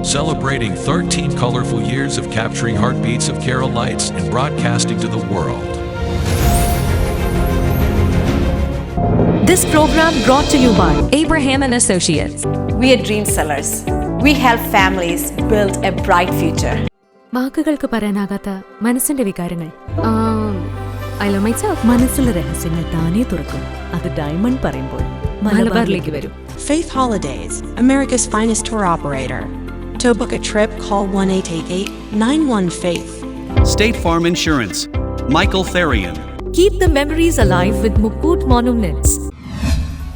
celebrating 13 colorful years of capturing heartbeats of Keralites and broadcasting to the world. This program brought to you by Abraham and Associates. We are dream sellers. We help families build a bright future. വാക്കുകൾക്ക് പറയാനാകാത്ത മനസ്സിന്റെ വികാരങ്ങൾ. I love myself. മനസ്സിലെ രഹസ്യങ്ങൾ താനേ തുറക്കും. അത് diamond പറയുമ്പോൾ മലബാറിലേക്ക് വരും. Faith Holidays, America's finest tour operator. To book a trip, call 1-888-91-FAITH. State Farm Insurance, Michael Therian. Keep the memories alive with Mukut Monuments.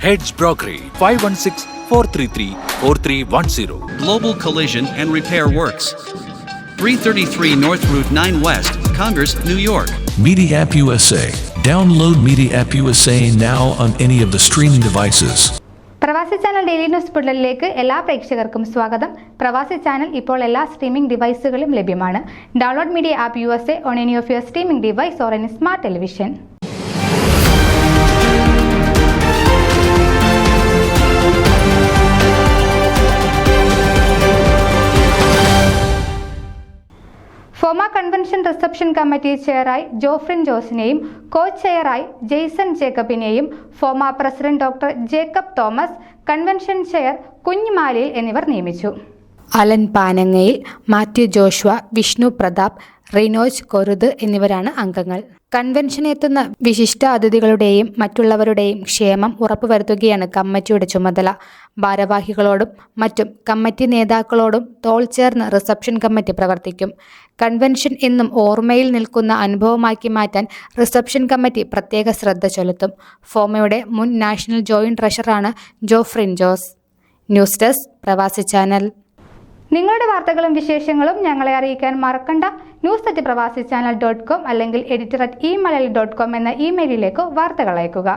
Heads Brokery 516-433-4310. Global Collision and Repair Works, 333 North Route 9 West, Congress, New York. Media App USA. Download Media App USA now on any of the streaming devices. പ്രവാസി channel daily news ബുള്ളറ്റിനിലേക്ക് എല്ലാ പ്രേക്ഷകർക്കും സ്വാഗതം. പ്രവാസി channel ഇപ്പോൾ എല്ലാ streaming ഡിവൈസുകളിലും ലഭ്യമാണ്. Download media app USA on any of your streaming device or any smart television. FOMAA convention reception committee ചെയറായി ജോഫ്രിൻ ജോസിനെയും കോ ചെയറായി ജെയ്സൺ ജേക്കബിനെയും FOMAA president doctor Jacob Thomas, convention chair കുഞ്ഞുമാലിയിൽ എന്നിവർ നിയമിച്ചു. അലൻ പാനങ്ങയിൽ, മാത്യു ജോഷ്വ, വിഷ്ണു പ്രതാപ്, റിനോജ് കൊരുത് എന്നിവരാണ് അംഗങ്ങൾ. കൺവെൻഷനെത്തുന്ന വിശിഷ്ട അതിഥികളുടെയും മറ്റുള്ളവരുടെയും ക്ഷേമം ഉറപ്പുവരുത്തുകയാണ് കമ്മിറ്റിയുടെ ചുമതല. ഭാരവാഹികളോടും മറ്റും കമ്മിറ്റി നേതാക്കളോടും തോൾ ചേർന്ന് റിസപ്ഷൻ കമ്മിറ്റി പ്രവർത്തിക്കും. കൺവെൻഷൻ എന്നും ഓർമ്മയിൽ നിൽക്കുന്ന അനുഭവമാക്കി മാറ്റാൻ റിസപ്ഷൻ കമ്മിറ്റി പ്രത്യേക ശ്രദ്ധ ചെലുത്തും. ഫോമയുടെ മുൻ നാഷണൽ ജോയിന്റ് ട്രഷററാണ് Jofrin Jose. News desk Pravasi channel. നിങ്ങളുടെ വാർത്തകളും വിശേഷങ്ങളും ഞങ്ങളെ അറിയിക്കാൻ മറക്കണ്ട. news@pravasichannel.com അല്ലെങ്കിൽ editor@emalali.com എന്ന ഇമെയിലിലേക്ക് വാർത്തകൾ അയക്കുക.